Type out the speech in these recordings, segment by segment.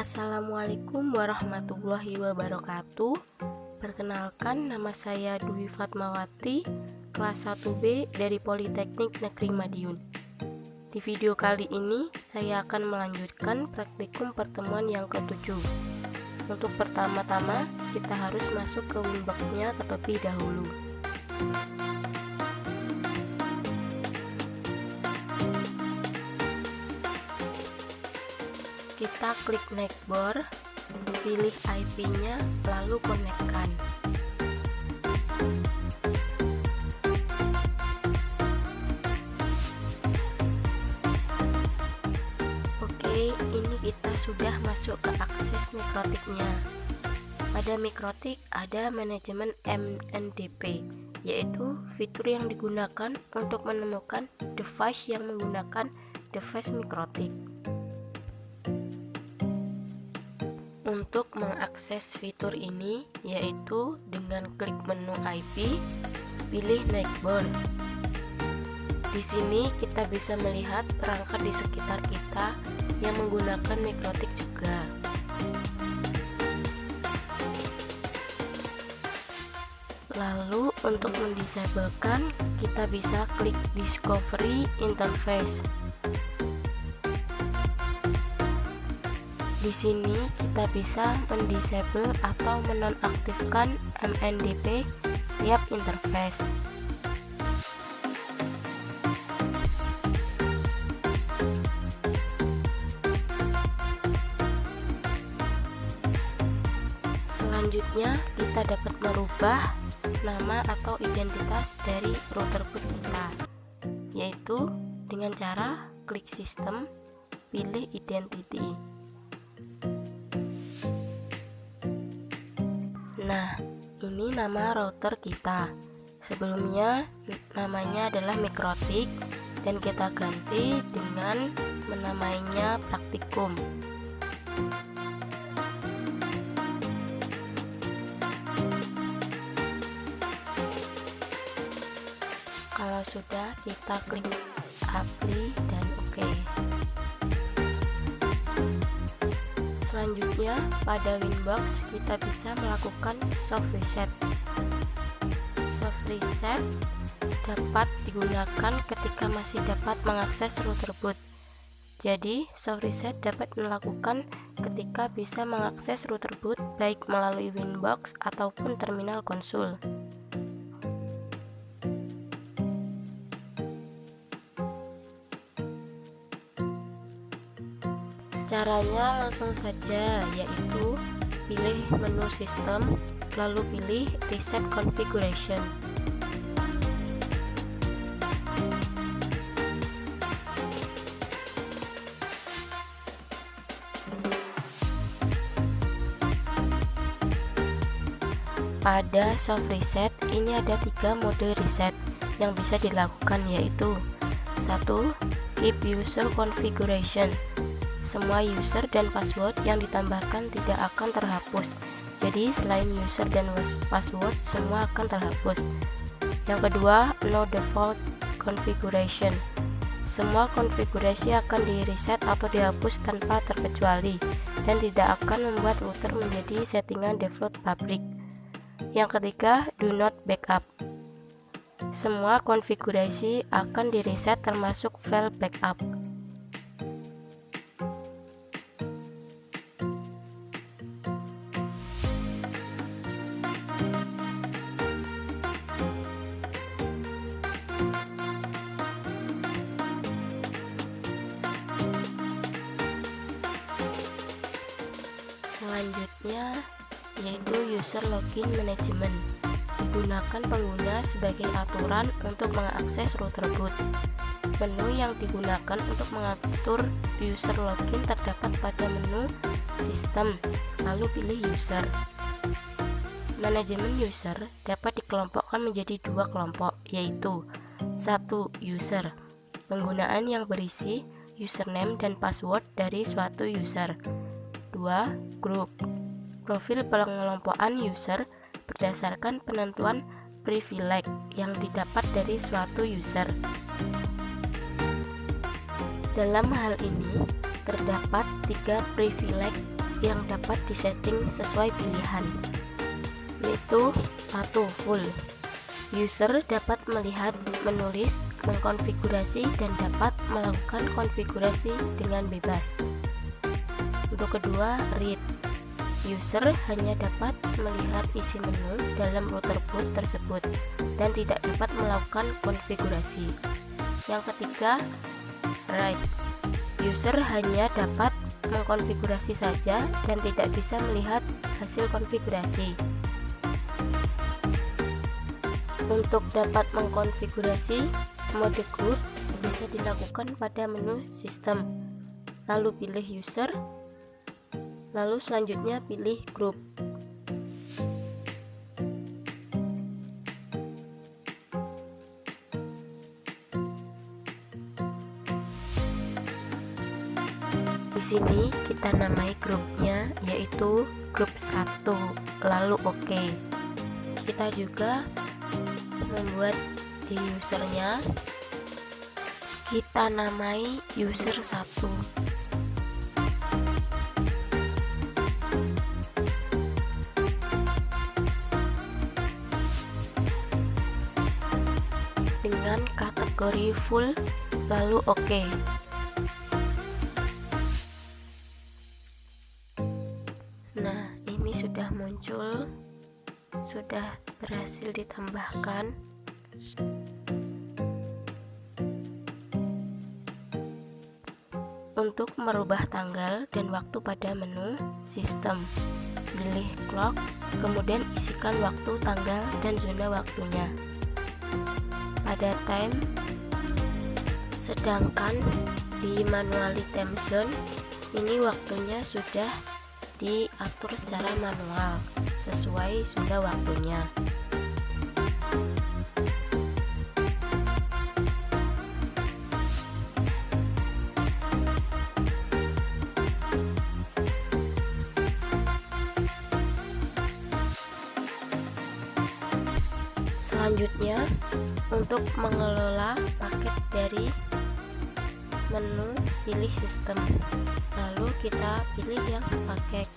Assalamualaikum warahmatullahi wabarakatuh. Perkenalkan, nama saya Dwi Fatmawati, kelas 1B dari Politeknik Negeri Madiun. Di video kali ini, saya akan melanjutkan praktikum pertemuan yang ke-7. Untuk pertama-tama, kita harus masuk ke Winbox-nya terlebih dahulu. Kita klik Nextboard, pilih IP-nya, lalu konekkan. Oke, ini kita sudah masuk ke akses mikrotiknya. Pada mikrotik ada manajemen MNDP, yaitu fitur yang digunakan untuk menemukan device yang menggunakan device mikrotik. Untuk mengakses fitur ini, yaitu dengan klik menu IP, pilih Nextboard. Di sini kita bisa melihat perangkat di sekitar kita yang menggunakan mikrotik juga. Lalu untuk mendisablekan, kita bisa klik Discovery Interface. Di sini kita bisa mendisable atau menonaktifkan MNDP tiap interface. Selanjutnya, kita dapat merubah nama atau identitas dari router boot kita, yaitu dengan cara klik Sistem, pilih Identity. Nah, ini nama router kita. Sebelumnya namanya adalah mikrotik dan kita ganti dengan menamainya praktikum. Kalau sudah, kita klik apply dan OK. Selanjutnya, pada Winbox kita bisa melakukan soft reset. Soft reset dapat digunakan ketika masih dapat mengakses router boot. Jadi, soft reset dapat dilakukan ketika bisa mengakses router boot baik melalui Winbox ataupun terminal konsul. Caranya langsung saja, yaitu pilih menu sistem, lalu pilih Reset Configuration. Pada soft reset ini ada 3 mode reset yang bisa dilakukan, yaitu 1. Keep user configuration. Semua user dan password yang ditambahkan tidak akan terhapus. Jadi selain user dan password semua akan terhapus. Yang kedua, no default configuration. Semua konfigurasi akan di-reset atau dihapus tanpa terkecuali dan tidak akan membuat router menjadi settingan default public. Yang ketiga, do not backup. Semua konfigurasi akan di-reset termasuk file backup. Selanjutnya, yaitu user login management. Digunakan pengguna sebagai aturan untuk mengakses router boot. Menu yang digunakan untuk mengatur user login terdapat pada menu sistem, lalu pilih user. Manajemen user dapat dikelompokkan menjadi 2 kelompok, yaitu 1. User, penggunaan yang berisi username dan password dari suatu user. 2. Group, profil pengelompokan user berdasarkan penentuan privilege yang didapat dari suatu user. Dalam hal ini, terdapat 3 privilege yang dapat disetting sesuai pilihan, yaitu 1. Full. User dapat melihat, menulis, mengkonfigurasi, dan dapat melakukan konfigurasi dengan bebas. Untuk kedua, read. User hanya dapat melihat isi menu dalam router boot tersebut dan tidak dapat melakukan konfigurasi. Yang ketiga, write. User hanya dapat mengkonfigurasi saja dan tidak bisa melihat hasil konfigurasi. Untuk dapat mengkonfigurasi mode group bisa dilakukan pada menu sistem, lalu pilih user, lalu selanjutnya pilih group. Di sini kita namai grupnya yaitu grup 1, lalu oke. Kita juga membuat di usernya, kita namai user 1. Dengan kategori full, lalu oke. Nah, ini sudah muncul, sudah berhasil ditambahkan. Untuk merubah tanggal dan waktu pada menu sistem, pilih clock, kemudian isikan waktu, tanggal, dan zona waktunya pada time. Sedangkan di manually time zone ini waktunya sudah diatur secara manual sesuai zona waktunya. Selanjutnya, untuk mengelola paket dari menu pilih sistem, lalu kita pilih yang paket.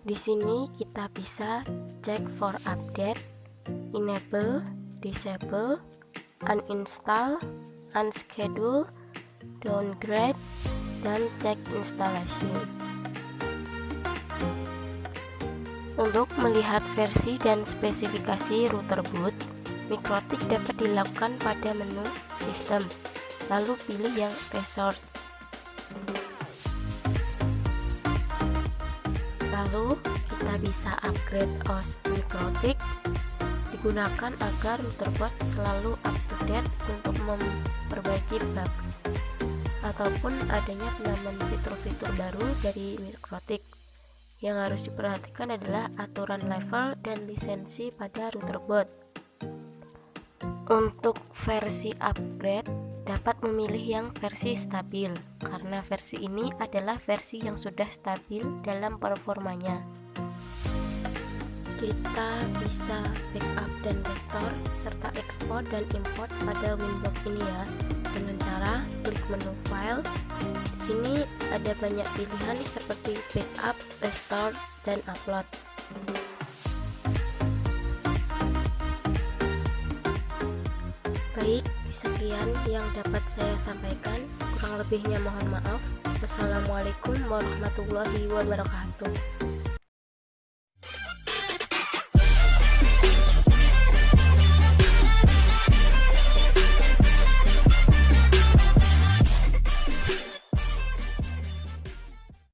Di sini kita bisa cek for update, enable, disable, uninstall, unschedule, downgrade, dan cek installation. Untuk melihat versi dan spesifikasi router boot, MikroTik dapat dilakukan pada menu sistem, lalu pilih yang resort. Lalu kita bisa upgrade OS MikroTik, digunakan agar router boot selalu up to date untuk memperbaiki bugs ataupun adanya penambahan fitur-fitur baru dari MikroTik. Yang harus diperhatikan adalah aturan level dan lisensi pada router boot. Untuk versi upgrade dapat memilih yang versi stabil, karena versi ini adalah versi yang sudah stabil dalam performanya. Kita bisa backup dan restore serta ekspor dan import pada Winbox ini ya, dengan cara klik menu file. Di sini ada banyak pilihan seperti backup, restore, dan upload. Baik, sekian yang dapat saya sampaikan. Kurang lebihnya mohon maaf. Wassalamualaikum warahmatullahi wabarakatuh.